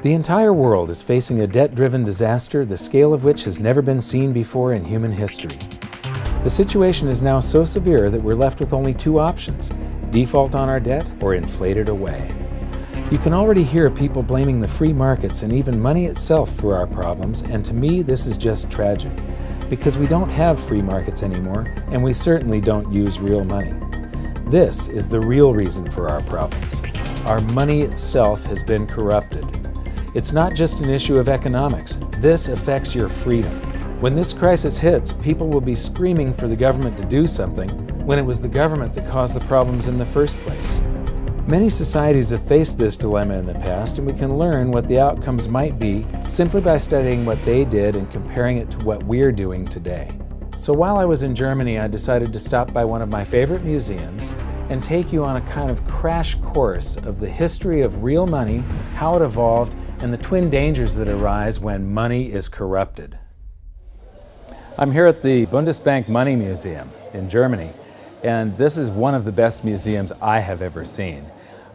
The entire world is facing a debt-driven disaster, the scale of which has never been seen before in human history. The situation is now so severe that we're left with only two options: default on our debt or inflate it away. You can already hear people blaming the free markets and even money itself for our problems, and to me this is just tragic, because we don't have free markets anymore, and we certainly don't use real money. This is the real reason for our problems. Our money itself has been corrupted. It's not just an issue of economics. This affects your freedom. When this crisis hits, people will be screaming for the government to do something when it was the government that caused the problems in the first place. Many societies have faced this dilemma in the past, and we can learn what the outcomes might be simply by studying what they did and comparing it to what we're doing today. So while I was in Germany, I decided to stop by one of my favorite museums and take you on a kind of crash course of the history of real money, how it evolved, and the twin dangers that arise when money is corrupted. I'm here at the Bundesbank Money Museum in Germany, and this is one of the best museums I have ever seen.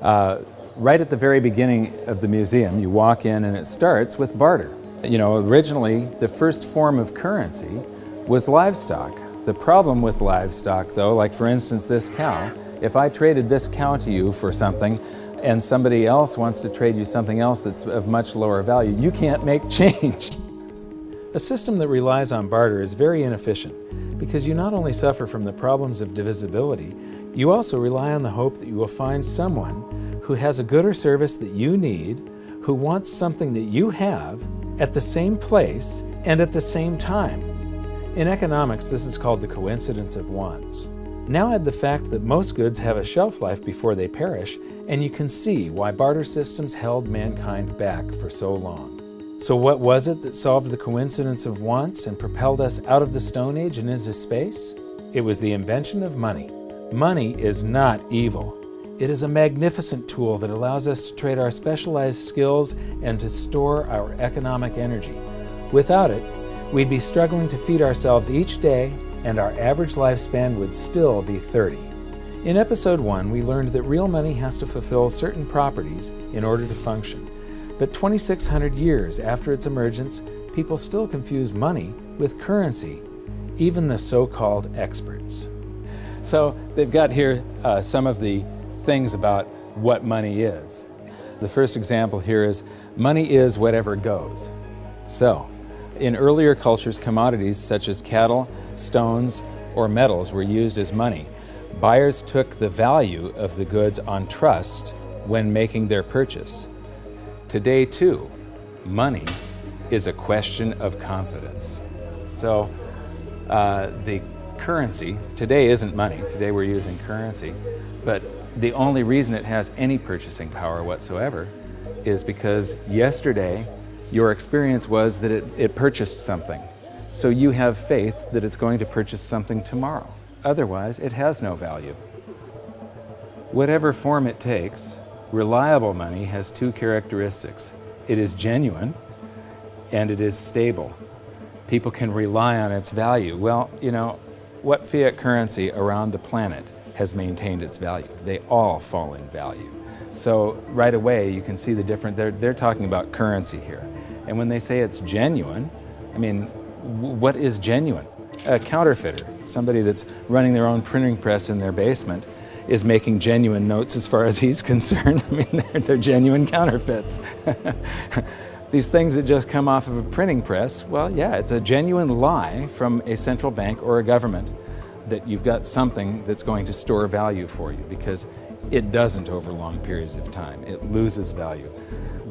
Right at the very beginning of the museum, you walk in and it starts with barter. You know, originally the first form of currency was livestock. The problem with livestock, though, like for instance this cow, if I traded this cow to you for something and somebody else wants to trade you something else that's of much lower value, you can't make change. A system that relies on barter is very inefficient because you not only suffer from the problems of divisibility, you also rely on the hope that you will find someone who has a good or service that you need, who wants something that you have at the same place and at the same time. In economics, this is called the coincidence of wants. Now add the fact that most goods have a shelf life before they perish, and you can see why barter systems held mankind back for so long. So what was it that solved the coincidence of wants and propelled us out of the Stone Age and into space? It was the invention of money. Money is not evil. It is a magnificent tool that allows us to trade our specialized skills and to store our economic energy. Without it, we'd be struggling to feed ourselves each day, and our average lifespan would still be 30. In episode 1, we learned that real money has to fulfill certain properties in order to function. But 2,600 years after its emergence, people still confuse money with currency, even the so-called experts. So they've got here some of the things about what money is. The first example here is, money is whatever goes. So, in earlier cultures, commodities such as cattle, stones, or metals were used as money. Buyers took the value of the goods on trust when making their purchase. Today, too, money is a question of confidence. So, the currency, today isn't money, today we're using currency, but the only reason it has any purchasing power whatsoever is because yesterday your experience was that it purchased something. So you have faith that it's going to purchase something tomorrow. Otherwise, it has no value. Whatever form it takes, reliable money has two characteristics. It is genuine and it is stable. People can rely on its value. Well, you know, what fiat currency around the planet has maintained its value? They all fall in value. So right away you can see the difference. They're talking about currency here. And when they say it's genuine, I mean, what is genuine? A counterfeiter, somebody that's running their own printing press in their basement, is making genuine notes as far as he's concerned. I mean, they're genuine counterfeits. These things that just come off of a printing press, well, yeah, it's a genuine lie from a central bank or a government that you've got something that's going to store value for you, because it doesn't over long periods of time. It loses value.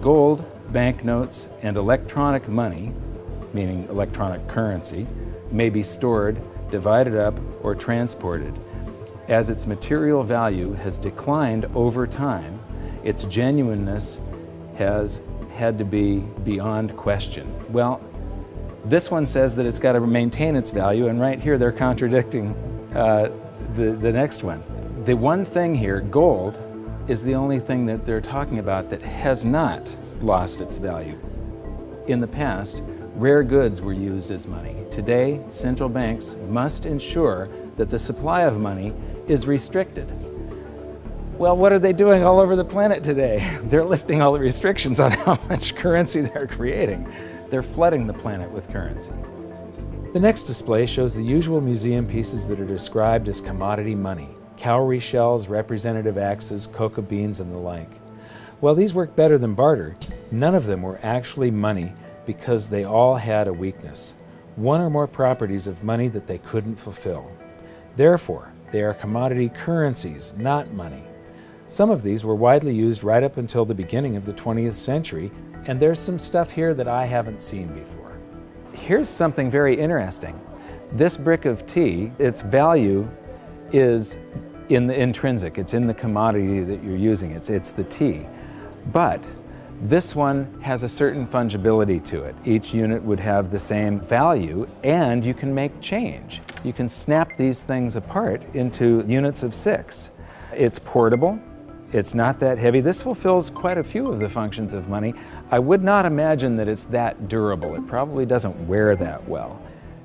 Gold, banknotes, and electronic money, meaning electronic currency, may be stored, divided up, or transported. As its material value has declined over time, its genuineness has had to be beyond question. Well, this one says that it's got to maintain its value, and right here they're contradicting the next one. The one thing here, gold, is the only thing that they're talking about that has not lost its value. In the past, rare goods were used as money. Today, central banks must ensure that the supply of money is restricted. Well, what are they doing all over the planet today? They're lifting all the restrictions on how much currency they're creating. They're flooding the planet with currency. The next display shows the usual museum pieces that are described as commodity money: cowrie shells, representative axes, cocoa beans, and the like. While these work better than barter, none of them were actually money because they all had a weakness: one or more properties of money that they couldn't fulfill. Therefore, they are commodity currencies, not money. Some of these were widely used right up until the beginning of the 20th century, and there's some stuff here that I haven't seen before. Here's something very interesting. This brick of tea, its value is in the intrinsic, it's in the commodity that you're using, it's the tea. But this one has a certain fungibility to it. Each unit would have the same value, and you can make change. You can snap these things apart into units of 6. It's portable. It's not that heavy. This fulfills quite a few of the functions of money. I would not imagine that it's that durable. It probably doesn't wear that well.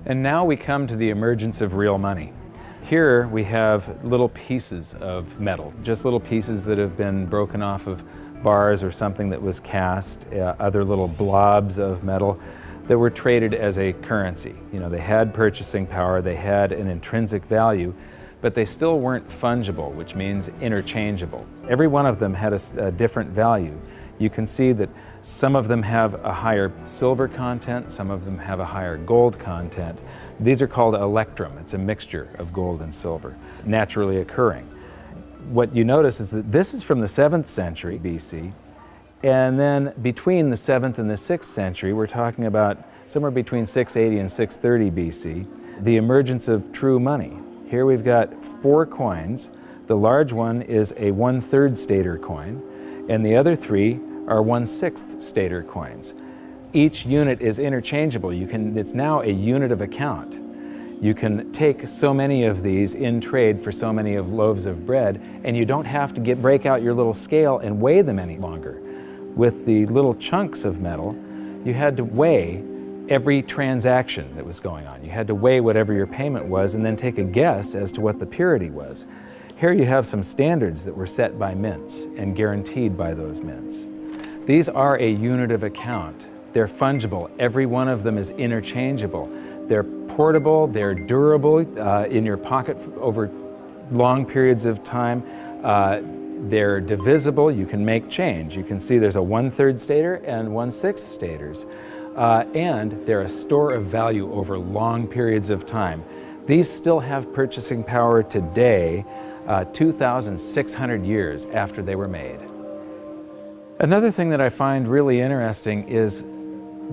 And now we come to the emergence of real money. Here we have little pieces of metal, just little pieces that have been broken off of bars or something that was cast, other little blobs of metal that were traded as a currency. You know, they had purchasing power, they had an intrinsic value, but they still weren't fungible, which means interchangeable. Every one of them had a different value. You can see that some of them have a higher silver content, some of them have a higher gold content. These are called electrum. It's a mixture of gold and silver, naturally occurring. What you notice is that this is from the 7th century BC, and then between the 7th and the 6th century, we're talking about somewhere between 680 and 630 BC, the emergence of true money. Here we've got 4 coins. The large one is a 1/3 stater coin, and the other 3 are 1/6 stater coins. Each unit is interchangeable. It's now a unit of account. You can take so many of these in trade for so many of loaves of bread, and you don't have to break out your little scale and weigh them any longer. With the little chunks of metal, you had to weigh every transaction that was going on. You had to weigh whatever your payment was and then take a guess as to what the purity was. Here you have some standards that were set by mints and guaranteed by those mints. These are a unit of account. They're fungible. Every one of them is interchangeable. They're portable, they're durable in your pocket over long periods of time. They're divisible, you can make change. You can see there's a 1/3 stater and 1/6 staters. And they're a store of value over long periods of time. These still have purchasing power today, 2,600 years after they were made. Another thing that I find really interesting is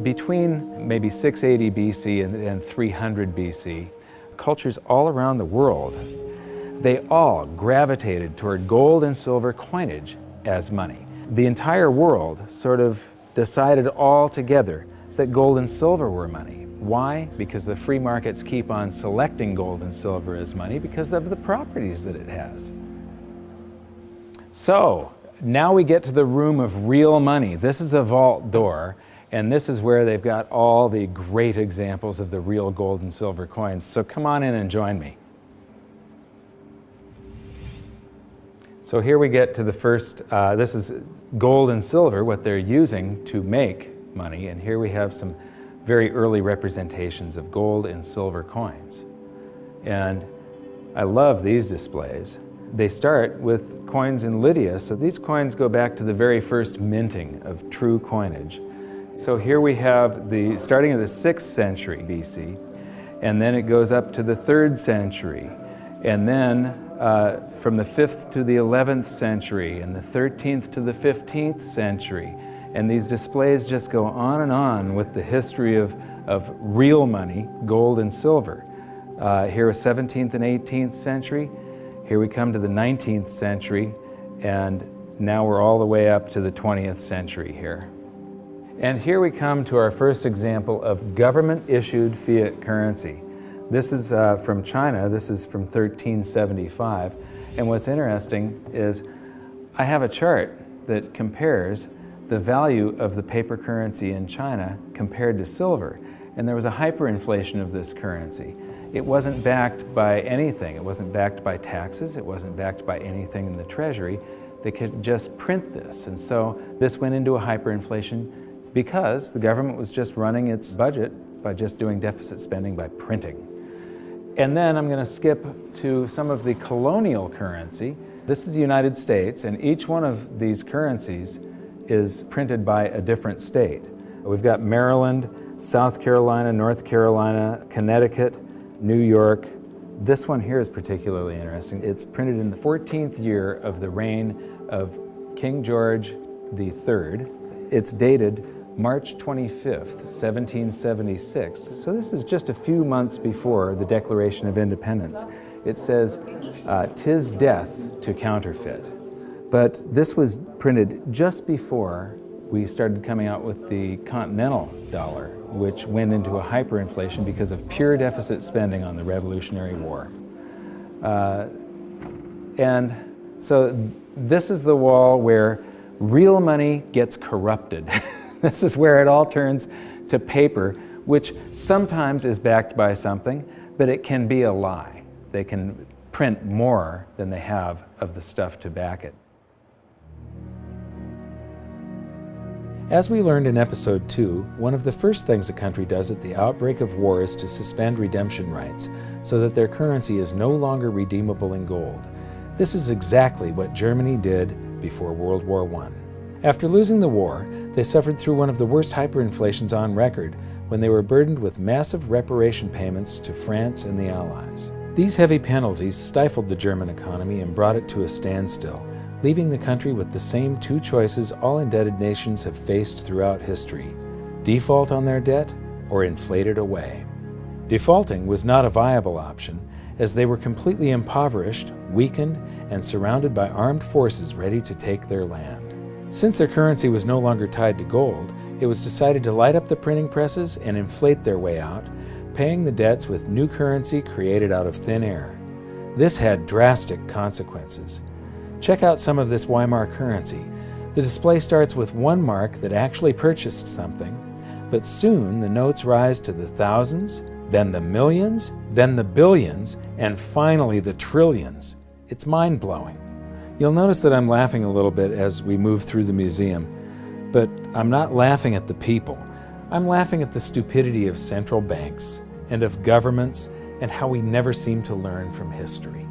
between maybe 680 BC and 300 BC, cultures all around the world, they all gravitated toward gold and silver coinage as money. The entire world sort of decided all together that gold and silver were money. Why? Because the free markets keep on selecting gold and silver as money because of the properties that it has. So, now we get to the room of real money. This is a vault door, and this is where they've got all the great examples of the real gold and silver coins. So come on in and join me. So here we get to the first, this is gold and silver, what they're using to make money, and here we have some very early representations of gold and silver coins. And I love these displays. They start with coins in Lydia, so these coins go back to the very first minting of true coinage. So here we have starting in the 6th century BC, and then it goes up to the 3rd century, and then from the 5th to the 11th century, and the 13th to the 15th century. And these displays just go on and on with the history of real money, gold and silver. Here is 17th and 18th century. Here we come to the 19th century, and now we're all the way up to the 20th century here. And here we come to our first example of government-issued fiat currency. This is from China. This is from 1375. And what's interesting is I have a chart that compares the value of the paper currency in China compared to silver. And there was a hyperinflation of this currency. It wasn't backed by anything. It wasn't backed by taxes. It wasn't backed by anything in the Treasury. They could just print this. And so this went into a hyperinflation because the government was just running its budget by just doing deficit spending by printing. And then I'm going to skip to some of the colonial currency. This is the United States, and each one of these currencies is printed by a different state. We've got Maryland, South Carolina, North Carolina, Connecticut, New York. This one here is particularly interesting. It's printed in the 14th year of the reign of King George III. It's dated March 25th, 1776. So this is just a few months before the Declaration of Independence. It says, "'Tis death to counterfeit." But this was printed just before we started coming out with the continental dollar, which went into a hyperinflation because of pure deficit spending on the Revolutionary War. And so this is the wall where real money gets corrupted. This is where it all turns to paper, which sometimes is backed by something, but it can be a lie. They can print more than they have of the stuff to back it. As we learned in Episode 2, one of the first things a country does at the outbreak of war is to suspend redemption rights so that their currency is no longer redeemable in gold. This is exactly what Germany did before World War I. After losing the war, they suffered through one of the worst hyperinflations on record when they were burdened with massive reparation payments to France and the Allies. These heavy penalties stifled the German economy and brought it to a standstill, leaving the country with the same two choices all indebted nations have faced throughout history: default on their debt or inflate it away. Defaulting was not a viable option, as they were completely impoverished, weakened, and surrounded by armed forces ready to take their land. Since their currency was no longer tied to gold, it was decided to light up the printing presses and inflate their way out, paying the debts with new currency created out of thin air. This had drastic consequences. Check out some of this Weimar currency. The display starts with one mark that actually purchased something, but soon the notes rise to the thousands, then the millions, then the billions, and finally the trillions. It's mind-blowing. You'll notice that I'm laughing a little bit as we move through the museum, but I'm not laughing at the people. I'm laughing at the stupidity of central banks and of governments and how we never seem to learn from history.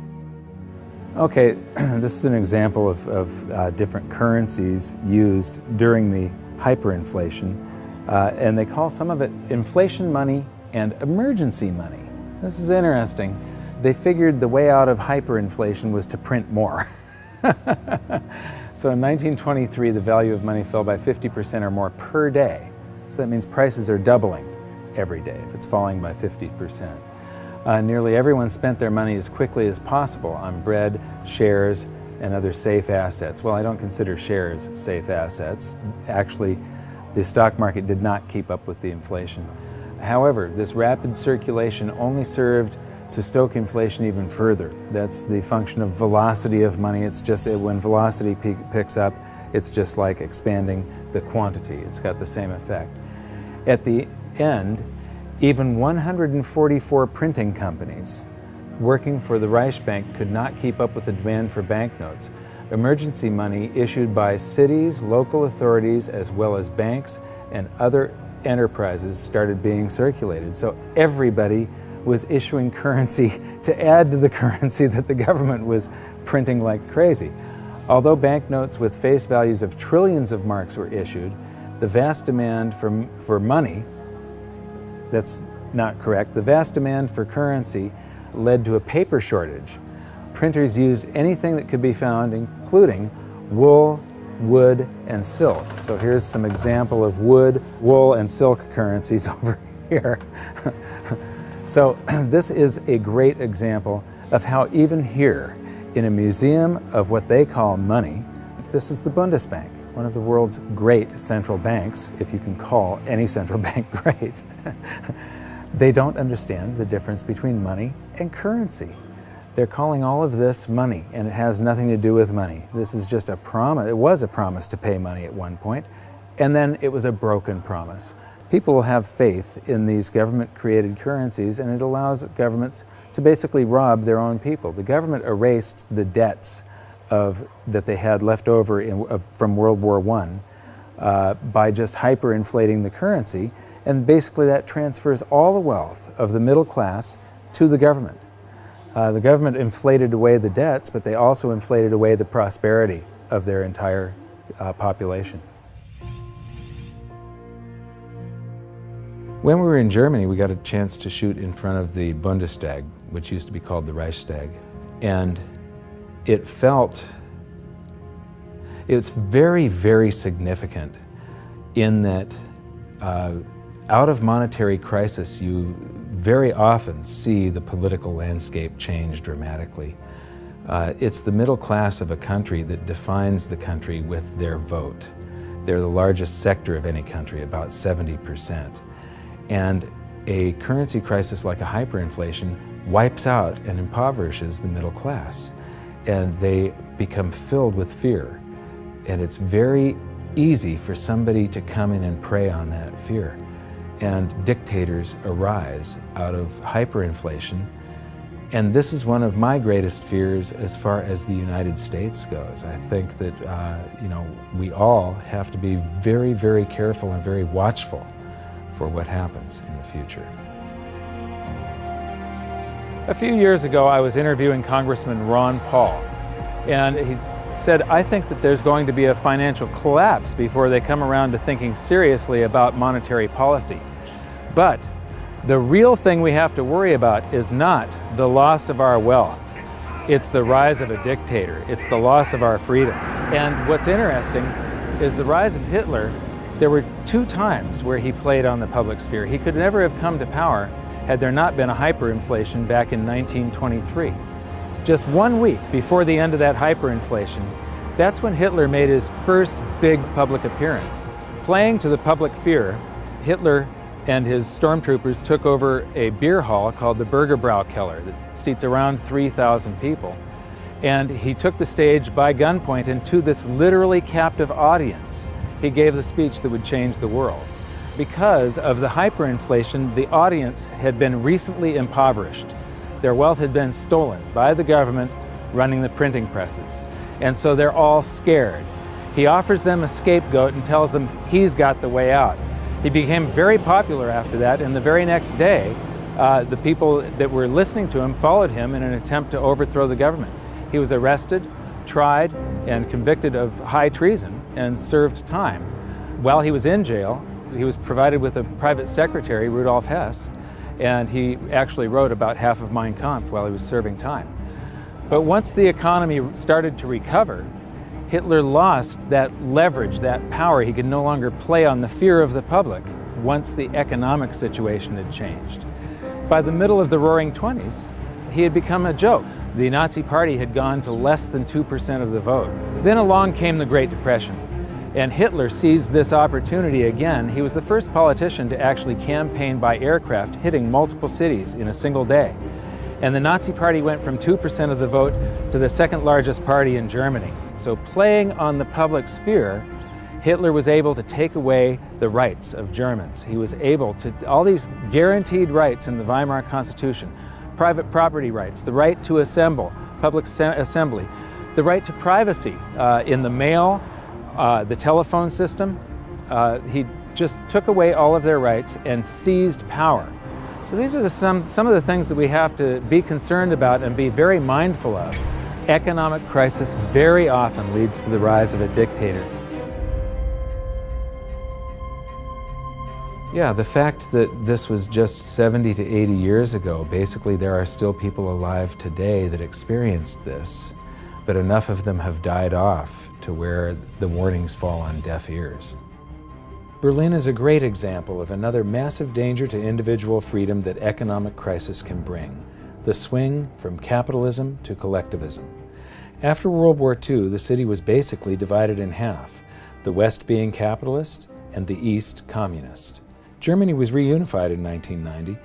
Okay, this is an example of different currencies used during the hyperinflation, and they call some of it inflation money and emergency money. This is interesting. They figured the way out of hyperinflation was to print more. So in 1923, the value of money fell by 50% or more per day. So that means prices are doubling every day if it's falling by 50%. Nearly everyone spent their money as quickly as possible on bread, shares, and other safe assets. Well, I don't consider shares safe assets. Actually, the stock market did not keep up with the inflation. However, this rapid circulation only served to stoke inflation even further. That's the function of velocity of money. It's just when velocity picks up, it's just like expanding the quantity. It's got the same effect. At the end, even 144 printing companies working for the Reichsbank could not keep up with the demand for banknotes. Emergency money issued by cities, local authorities, as well as banks and other enterprises started being circulated. So everybody was issuing currency to add to the currency that the government was printing like crazy. Although banknotes with face values of trillions of marks were issued, the vast demand for money, that's not correct, the vast demand for currency led to a paper shortage. Printers used anything that could be found, including wool, wood, and silk. So here's some example of wood, wool, and silk currencies over here. So this is a great example of how even here, in a museum of what they call money, this is the Bundesbank, one of the world's great central banks, if you can call any central bank great. They don't understand the difference between money and currency. They're calling all of this money, and it has nothing to do with money. This is just a promise. It was a promise to pay money at one point, and then it was a broken promise. People will have faith in these government-created currencies, and it allows governments to basically rob their own people. The government erased the debts that they had left over from World War I by just hyperinflating the currency, and basically that transfers all the wealth of the middle class to the government. The government inflated away the debts, but they also inflated away the prosperity of their entire population. When we were in Germany, we got a chance to shoot in front of the Bundestag, which used to be called the Reichstag. And it's very, very significant in that out of monetary crisis, you very often see the political landscape change dramatically. It's the middle class of a country that defines the country with their vote. They're the largest sector of any country, about 70%. And a currency crisis like a hyperinflation wipes out and impoverishes the middle class. And they become filled with fear. And it's very easy for somebody to come in and prey on that fear. And dictators arise out of hyperinflation. And this is one of my greatest fears as far as the United States goes. I think that we all have to be very, very careful and very watchful for what happens in the future. A few years ago, I was interviewing Congressman Ron Paul, and he said, I think that there's going to be a financial collapse before they come around to thinking seriously about monetary policy. But the real thing we have to worry about is not the loss of our wealth. It's the rise of a dictator. It's the loss of our freedom. And what's interesting is the rise of Hitler. There were 2 times where he played on the public sphere. He could never have come to power had there not been a hyperinflation back in 1923. Just 1 week before the end of that hyperinflation, that's when Hitler made his first big public appearance. Playing to the public fear, Hitler and his stormtroopers took over a beer hall called the Bürgerbrau Keller that seats around 3,000 people. And he took the stage by gunpoint, and to this literally captive audience, he gave the speech that would change the world. Because of the hyperinflation, the audience had been recently impoverished. Their wealth had been stolen by the government running the printing presses. And so they're all scared. He offers them a scapegoat and tells them he's got the way out. He became very popular after that, and the very next day, the people that were listening to him followed him in an attempt to overthrow the government. He was arrested, tried, and convicted of high treason and served time. While he was in jail, he was provided with a private secretary, Rudolf Hess, and he actually wrote about half of Mein Kampf while he was serving time. But once the economy started to recover, Hitler lost that leverage, that power. He could no longer play on the fear of the public once the economic situation had changed. By the middle of the Roaring '20s, he had become a joke. The Nazi Party had gone to less than 2% of the vote. Then along came the Great Depression, and Hitler seized this opportunity again. He was the first politician to actually campaign by aircraft, hitting multiple cities in a single day. And the Nazi Party went from 2% of the vote to the second largest party in Germany. So playing on the public sphere, Hitler was able to take away the rights of Germans. He was able to, all these guaranteed rights in the Weimar Constitution, private property rights, the right to assemble, public assembly, the right to privacy in the mail, the telephone system. He just took away all of their rights and seized power. So these are some of the things that we have to be concerned about and be very mindful of. Economic crisis very often leads to the rise of a dictator. Yeah, the fact that this was just 70 to 80 years ago, basically there are still people alive today that experienced this, but enough of them have died off to where the warnings fall on deaf ears. Berlin is a great example of another massive danger to individual freedom that economic crisis can bring, the swing from capitalism to collectivism. After World War II, the city was basically divided in half, the West being capitalist and the East communist. Germany was reunified in 1990,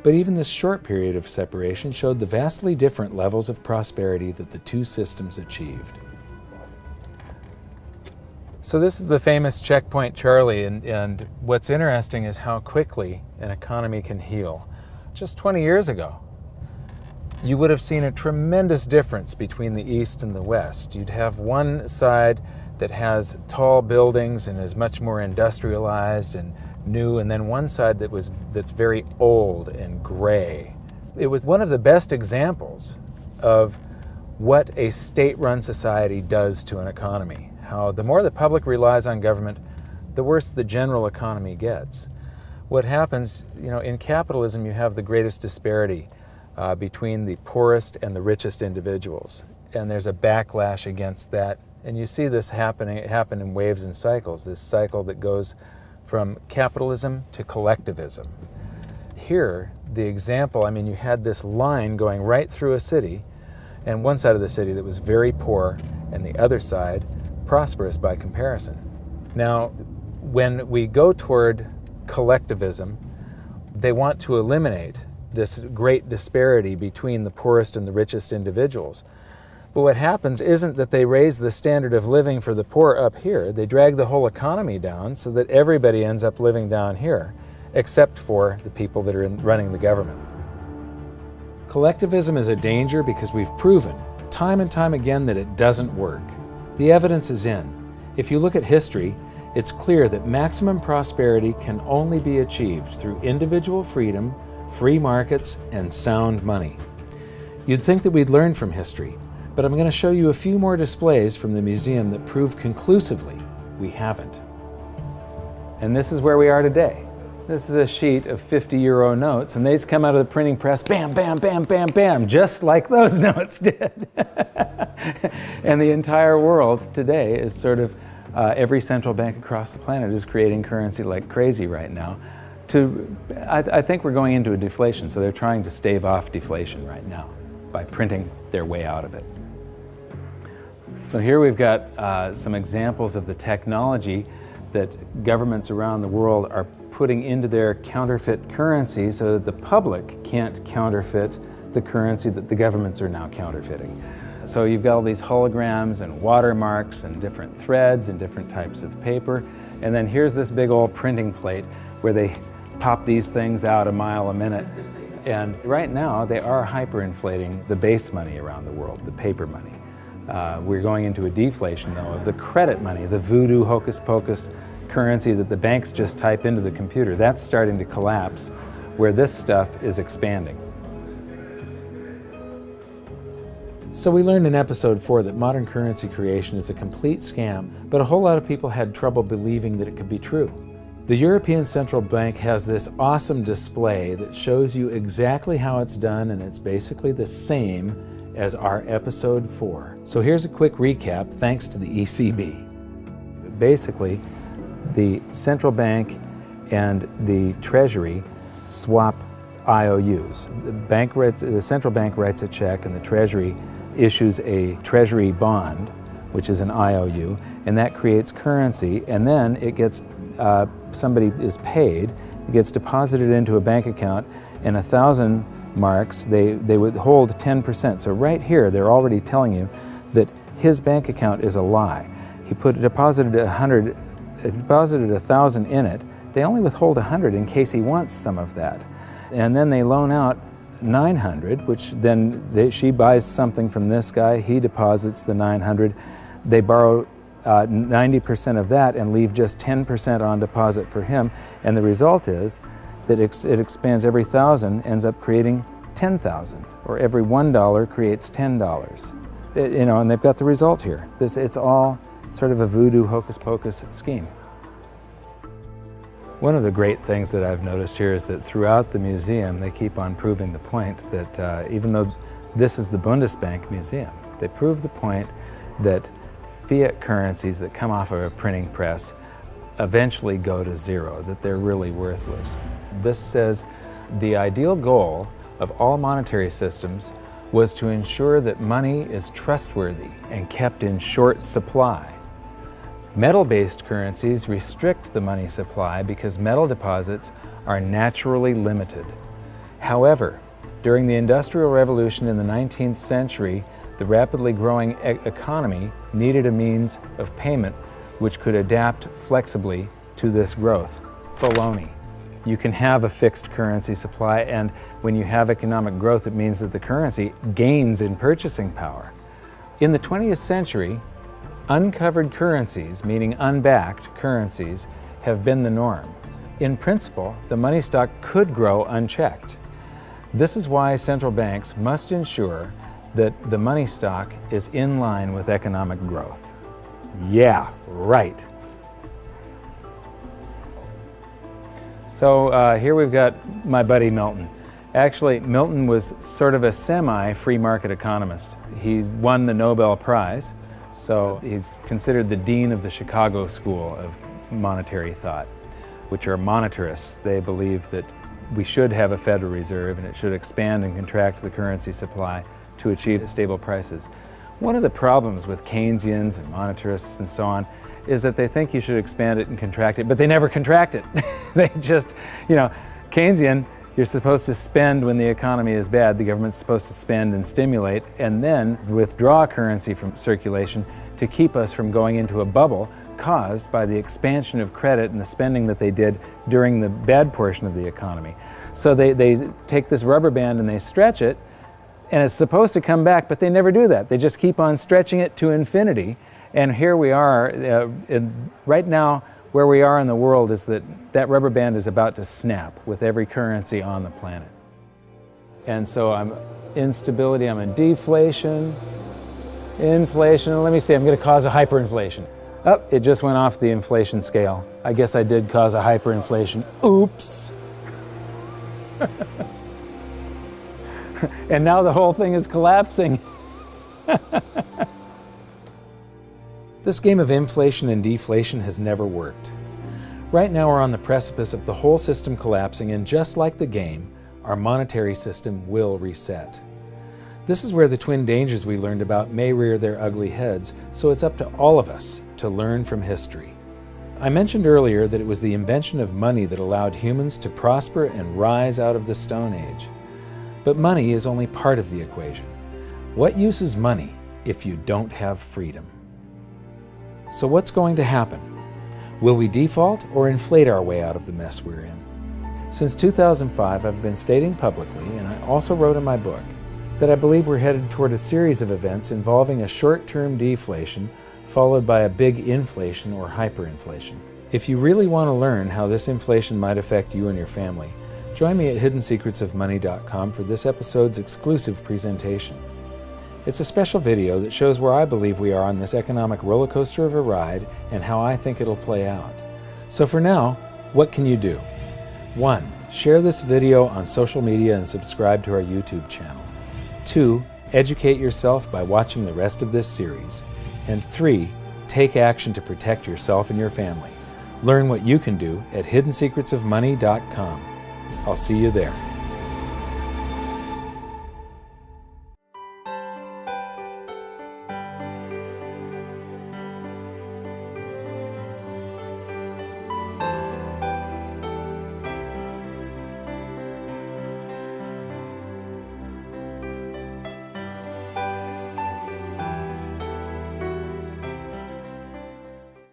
but even this short period of separation showed the vastly different levels of prosperity that the two systems achieved. So this is the famous checkpoint Charlie, and what's interesting is how quickly an economy can heal. Just 20 years ago, you would have seen a tremendous difference between the East and the West. You'd have one side that has tall buildings and is much more industrialized and new, and then one side that's very old and gray. It was one of the best examples of what a state-run society does to an economy. How the more the public relies on government, the worse the general economy gets. What happens, in capitalism, you have the greatest disparity between the poorest and the richest individuals. And there's a backlash against that. And you see this happen in waves and cycles, this cycle that goes from capitalism to collectivism. Here, the example, you had this line going right through a city, and one side of the city that was very poor, and the other side prosperous by comparison. Now, when we go toward collectivism, they want to eliminate this great disparity between the poorest and the richest individuals. But what happens isn't that they raise the standard of living for the poor up here. They drag the whole economy down so that everybody ends up living down here, except for the people that are running the government. Collectivism is a danger because we've proven time and time again that it doesn't work. The evidence is in. If you look at history, it's clear that maximum prosperity can only be achieved through individual freedom, free markets, and sound money. You'd think that we'd learn from history, but I'm going to show you a few more displays from the museum that prove conclusively we haven't. And this is where we are today. This is a sheet of 50-euro notes, and these come out of the printing press, bam, bam, bam, bam, bam, just like those notes did. And the entire world today is sort of, every central bank across the planet is creating currency like crazy right now. I think we're going into a deflation, so they're trying to stave off deflation right now by printing their way out of it. So here we've got some examples of the technology that governments around the world are putting into their counterfeit currency so that the public can't counterfeit the currency that the governments are now counterfeiting. So you've got all these holograms and watermarks and different threads and different types of paper. And then here's this big old printing plate where they pop these things out a mile a minute. And right now they are hyperinflating the base money around the world, the paper money. We're going into a deflation, though, of the credit money, the voodoo hocus pocus currency that the banks just type into the computer. That's starting to collapse, where this stuff is expanding. So we learned in episode 4 that modern currency creation is a complete scam, but a whole lot of people had trouble believing that it could be true. The European Central Bank has this awesome display that shows you exactly how it's done, and it's basically the same as our episode 4. So here's a quick recap thanks to the ECB. Basically, the central bank and the Treasury swap IOUs. The central bank writes a check and the Treasury issues a Treasury bond, which is an IOU, and that creates currency, and then it gets, somebody is paid, it gets deposited into a bank account, and 1,000 marks, they would hold 10%. So right here, they're already telling you that his bank account is a lie. He deposited 1,000 in it. They only withhold 100 in case he wants some of that. And then they loan out 900, which then she buys something from this guy, he deposits the 900. They borrow 90% of that and leave just 10% on deposit for him. And the result is that it expands. Every 1,000 ends up creating 10,000, or every $1 creates $10. And they've got the result here. It's all sort of a voodoo hocus pocus scheme. One of the great things that I've noticed here is that throughout the museum they keep on proving the point that even though this is the Bundesbank Museum, they prove the point that fiat currencies that come off of a printing press eventually go to zero, that they're really worthless. This says the ideal goal of all monetary systems was to ensure that money is trustworthy and kept in short supply. Metal-based currencies restrict the money supply because metal deposits are naturally limited. However, during the Industrial Revolution in the 19th century, the rapidly growing economy needed a means of payment which could adapt flexibly to this growth. Baloney. You can have a fixed currency supply, and when you have economic growth, it means that the currency gains in purchasing power. In the 20th century, uncovered currencies, meaning unbacked currencies, have been the norm. In principle, the money stock could grow unchecked. This is why central banks must ensure that the money stock is in line with economic growth. Yeah, right. So here we've got my buddy Milton. Actually, Milton was sort of a semi-free market economist. He won the Nobel Prize, so he's considered the dean of the Chicago School of Monetary Thought, which are monetarists. They believe that we should have a Federal Reserve and it should expand and contract the currency supply to achieve stable prices. One of the problems with Keynesians and monetarists and so on is that they think you should expand it and contract it, but they never contract it. They just, Keynesian, you're supposed to spend when the economy is bad, the government's supposed to spend and stimulate, and then withdraw currency from circulation to keep us from going into a bubble caused by the expansion of credit and the spending that they did during the bad portion of the economy. So they take this rubber band and they stretch it, and it's supposed to come back, but they never do that. They just keep on stretching it to infinity. And here we are, right now, where we are in the world is that rubber band is about to snap with every currency on the planet. And so I'm instability, I'm in deflation, inflation. Let me see, I'm going to cause a hyperinflation. Oh, it just went off the inflation scale. I guess I did cause a hyperinflation. Oops. And now the whole thing is collapsing. This game of inflation and deflation has never worked. Right now we're on the precipice of the whole system collapsing, and just like the game, our monetary system will reset. This is where the twin dangers we learned about may rear their ugly heads, so it's up to all of us to learn from history. I mentioned earlier that it was the invention of money that allowed humans to prosper and rise out of the Stone Age. But money is only part of the equation. What use is money if you don't have freedom? So what's going to happen? Will we default or inflate our way out of the mess we're in? Since 2005, I've been stating publicly, and I also wrote in my book, that I believe we're headed toward a series of events involving a short-term deflation followed by a big inflation or hyperinflation. If you really want to learn how this inflation might affect you and your family, join me at hiddensecretsofmoney.com for this episode's exclusive presentation. It's a special video that shows where I believe we are on this economic roller coaster of a ride and how I think it'll play out. So for now, what can you do? 1. Share this video on social media and subscribe to our YouTube channel. 2. Educate yourself by watching the rest of this series. And 3. Take action to protect yourself and your family. Learn what you can do at hiddensecretsofmoney.com. I'll see you there.